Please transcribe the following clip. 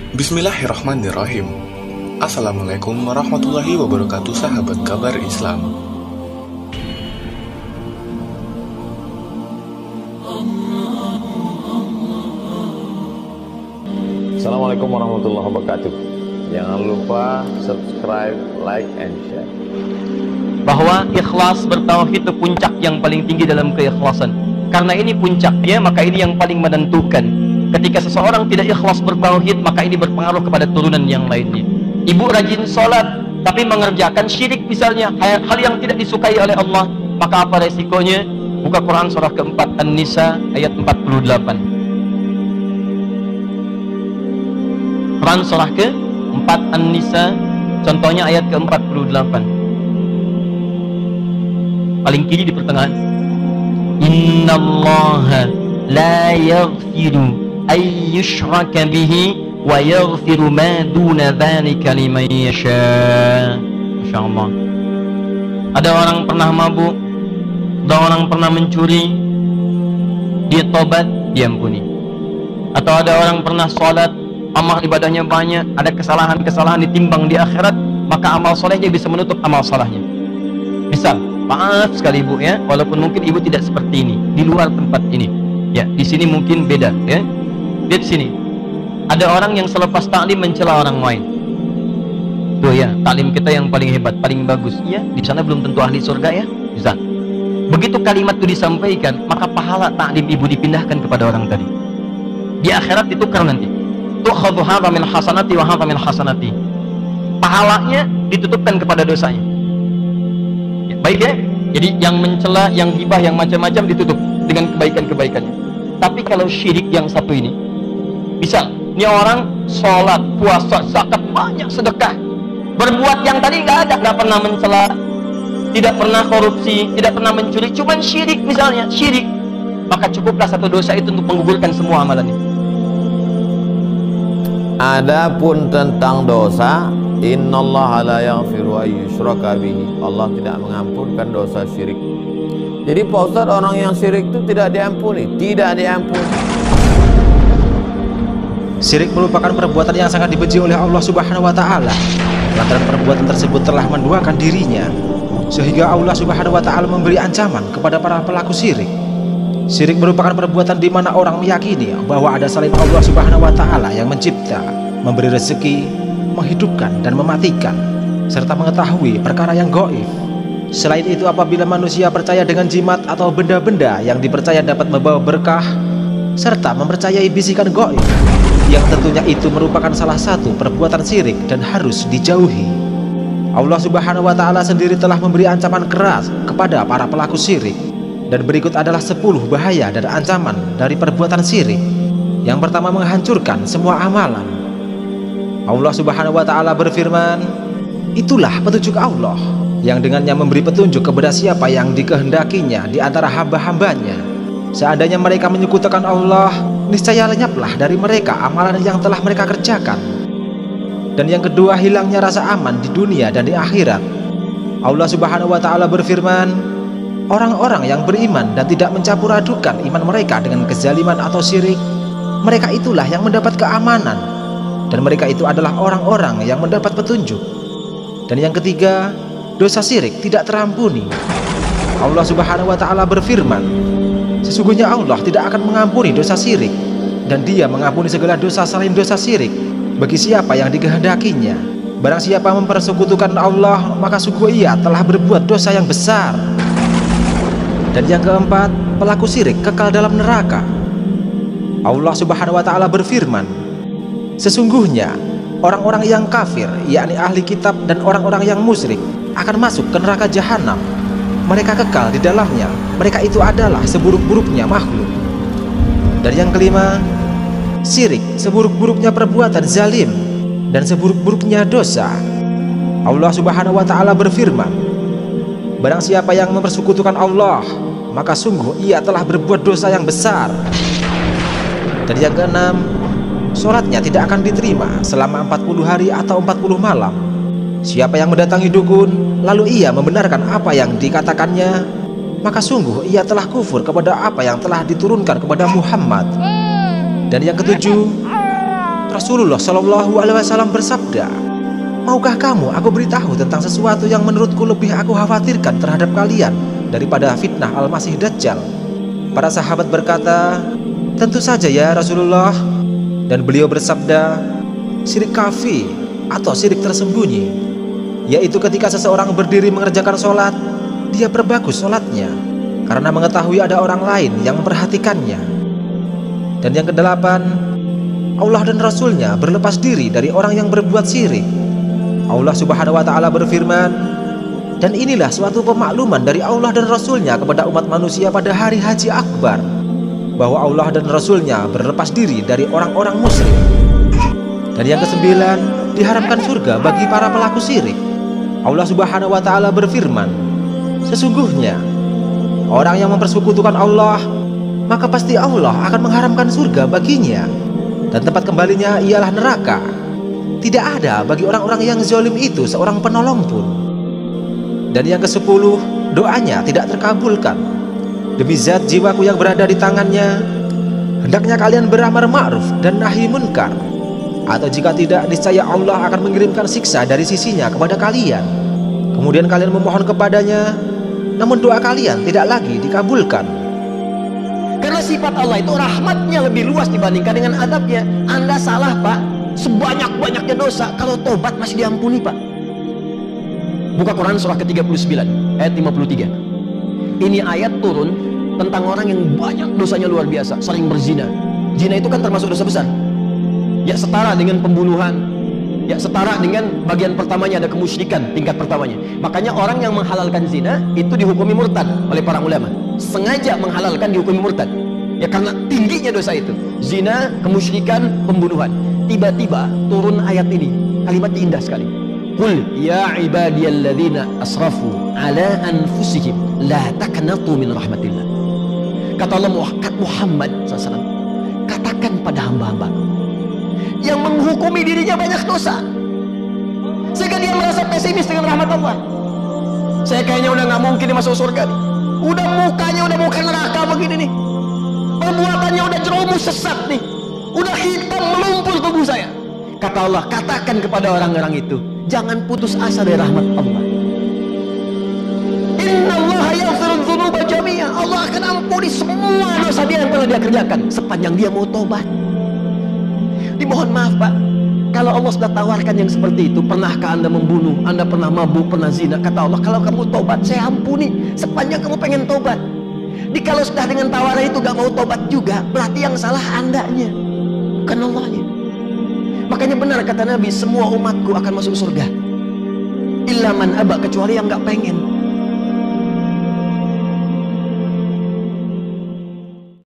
Bismillahirrahmanirrahim. Assalamualaikum warahmatullahi wabarakatuh, sahabat kabar Islam. Assalamualaikum warahmatullahi wabarakatuh. Jangan lupa subscribe, like, and share. Bahwa ikhlas bertauhid itu puncak yang paling tinggi dalam keikhlasan. Karena ini puncaknya, maka ini yang paling menentukan. Ketika seseorang tidak ikhlas bertauhid, maka ini berpengaruh kepada turunan yang lainnya. Ibu rajin sholat, tapi mengerjakan syirik misalnya, hal yang tidak disukai oleh Allah, maka apa resikonya? Buka Quran surah keempat An-Nisa ayat 48. Quran surah ke-4 An-Nisa, contohnya ayat ke-48. Paling kiri di pertengahan. Innallaha la yaghfiru ay yushraka bihi wa yaghfiru ma duna dzalika liman yasha. Masyaallah. Ada orang pernah mabuk, ada orang pernah mencuri, dia tobat, diampuni. Atau ada orang pernah sholat, amal ibadahnya banyak, ada kesalahan-kesalahan ditimbang di akhirat, maka amal solehnya bisa menutup amal salahnya. Misal, maaf sekali ibu ya, walaupun mungkin ibu tidak seperti ini di luar tempat ini. Ya, di sini mungkin beda ya. Lihat sini. Ada orang yang selepas taklim mencela orang lain. Tuh ya, taklim kita yang paling hebat, paling bagus. Ya, di sana belum tentu ahli surga ya. Bisa. Begitu kalimat itu disampaikan, maka pahala taklim ibu dipindahkan kepada orang tadi. Di akhirat ditukar nanti. Tu'khadhu hadza min hasanati wa hadza min hasanati. Pahalanya ditutupkan kepada dosanya. Ya, baik ya. Jadi yang mencela, yang ghibah, yang macam-macam ditutup dengan kebaikan-kebaikannya. Tapi kalau syirik yang satu ini, misal, ini orang sholat, puasa, zakat, banyak sedekah, berbuat yang tadi nggak pernah mencela, tidak pernah korupsi, tidak pernah mencuri, cuman syirik misalnya, syirik, maka cukuplah satu dosa itu untuk menggugurkan semua amalannya. Adapun tentang dosa, innallaha la yaghfiru ay yushraka bihi. Allah tidak mengampunkan dosa syirik. Jadi Pak Ustadz, orang yang syirik itu tidak diampuni, tidak diampuni. Syirik merupakan perbuatan yang sangat dibenci oleh Allah Subhanahu wa Ta'ala. Lantaran perbuatan tersebut telah menduakan dirinya, sehingga Allah Subhanahu wa Ta'ala memberi ancaman kepada para pelaku syirik. Syirik merupakan perbuatan di mana orang meyakini bahwa ada selain Allah Subhanahu wa Ta'ala yang mencipta, memberi rezeki, menghidupkan dan mematikan, serta mengetahui perkara yang gaib. Selain itu, apabila manusia percaya dengan jimat atau benda-benda yang dipercaya dapat membawa berkah, serta mempercayai bisikan gaib, yang tentunya itu merupakan salah satu perbuatan syirik dan harus dijauhi. Allah Subhanahu wa Ta'ala sendiri telah memberi ancaman keras kepada para pelaku syirik. Dan berikut adalah 10 bahaya dan ancaman dari perbuatan syirik. Yang pertama, menghancurkan semua amalan. Allah Subhanahu wa Ta'ala berfirman, itulah petunjuk Allah, yang dengannya memberi petunjuk kepada siapa yang dikehendakinya di antara hamba-hambanya. Seandainya mereka menyekutukan Allah, niscaya lenyaplah dari mereka amalan yang telah mereka kerjakan. Dan yang kedua, hilangnya rasa aman di dunia dan di akhirat. Allah Subhanahu wa Ta'ala berfirman, orang-orang yang beriman dan tidak mencampur adukan iman mereka dengan kezaliman atau syirik, mereka itulah yang mendapat keamanan, dan mereka itu adalah orang-orang yang mendapat petunjuk. Dan yang ketiga, dosa syirik tidak terampuni. Allah Subhanahu wa Ta'ala berfirman, sesungguhnya Allah tidak akan mengampuni dosa syirik, dan Dia mengampuni segala dosa selain dosa syirik bagi siapa yang dikehendakinya. Barang siapa mempersekutukan Allah, maka sungguh ia telah berbuat dosa yang besar. Dan yang keempat, pelaku syirik kekal dalam neraka. Allah Subhanahu wa Ta'ala berfirman, sesungguhnya orang-orang yang kafir, yakni ahli kitab dan orang-orang yang musyrik, akan masuk ke neraka jahanam. Mereka kekal di dalamnya. Mereka itu adalah seburuk-buruknya makhluk. Dan yang kelima, syirik seburuk-buruknya perbuatan zalim dan seburuk-buruknya dosa. Allah Subhanahu wa Ta'ala berfirman, barang siapa yang mempersekutukan Allah, maka sungguh ia telah berbuat dosa yang besar. Dan yang keenam, sholatnya tidak akan diterima selama 40 hari atau 40 malam. Siapa yang mendatangi dukun, lalu ia membenarkan apa yang dikatakannya, maka sungguh ia telah kufur kepada apa yang telah diturunkan kepada Muhammad. Dan yang ketujuh, Rasulullah Shallallahu Alaihi Wasallam bersabda, maukah kamu aku beritahu tentang sesuatu yang menurutku lebih aku khawatirkan terhadap kalian daripada fitnah Al-Masih Dajjal? Para sahabat berkata, tentu saja ya Rasulullah. Dan beliau bersabda, syirik khafi atau syirik tersembunyi, yaitu ketika seseorang berdiri mengerjakan sholat, dia perbagus sholatnya karena mengetahui ada orang lain yang memperhatikannya. Dan yang kedelapan, Allah dan Rasulnya berlepas diri dari orang yang berbuat syirik. Allah Subhanahu wa Ta'ala berfirman, dan inilah suatu pemakluman dari Allah dan Rasulnya kepada umat manusia pada hari Haji Akbar, bahwa Allah dan Rasulnya berlepas diri dari orang-orang musyrik. Dan yang kesembilan, diharamkan surga bagi para pelaku syirik. Allah Subhanahu wa Ta'ala berfirman, sesungguhnya orang yang mempersekutukan Allah, maka pasti Allah akan mengharamkan surga baginya, dan tempat kembalinya ialah neraka. Tidak ada bagi orang-orang yang zalim itu seorang penolong pun. Dan yang ke-10, doanya tidak terkabulkan. Demi zat jiwaku yang berada di tangannya, hendaknya kalian beramar ma'ruf dan nahi munkar, atau jika tidak, niscaya Allah akan mengirimkan siksa dari sisinya kepada kalian. Kemudian kalian memohon kepadanya, namun doa kalian tidak lagi dikabulkan. Karena sifat Allah itu rahmatnya lebih luas dibandingkan dengan adabnya. Anda salah Pak, sebanyak-banyaknya dosa, kalau tobat masih diampuni Pak. Buka Quran surah ke-39 ayat 53. Ini ayat turun tentang orang yang banyak dosanya luar biasa, sering berzina. Zina itu kan termasuk dosa besar, ya setara dengan pembunuhan, ya setara dengan bagian pertamanya ada kemusyrikan tingkat pertamanya. Makanya orang yang menghalalkan zina itu dihukumi murtad oleh para ulama. Sengaja menghalalkan dihukumi murtad, ya karena tingginya dosa itu, zina, kemusyrikan, pembunuhan. Tiba-tiba turun ayat ini, kalimatnya indah sekali. Qul ya ibadiyalladzina asrafu ala anfusihim la taqnatu min rahmatillah. Kata Allah Muhammad SAW, katakan pada hamba-hamba yang menghukumi dirinya banyak dosa sehingga dia merasa pesimis dengan rahmat Allah. Saya kayaknya udah nggak mungkin masuk surga nih. Udah mukanya udah muka neraka begini nih. Perbuatannya udah jerumus sesat nih. Udah hitam melumpur tubuh saya. Kata Allah, katakan kepada orang-orang itu, jangan putus asa dari rahmat Allah. Innallaha yaghfiru dzunuba jami'a. Allah akan ampuni semua dosa dia yang pernah dia kerjakan sepanjang dia mau tobat. Dimohon maaf Pak, kalau Allah sudah tawarkan yang seperti itu, pernahkah Anda membunuh, Anda pernah mabuk, pernah zina? Kata Allah, kalau kamu tobat, saya ampuni sepanjang kamu pengen tobat. Kalau sudah dengan tawaran itu gak mau tobat juga, berarti yang salah Andanya, bukan Allahnya. Makanya benar kata Nabi, semua umatku akan masuk surga illa man aba, kecuali yang gak pengen.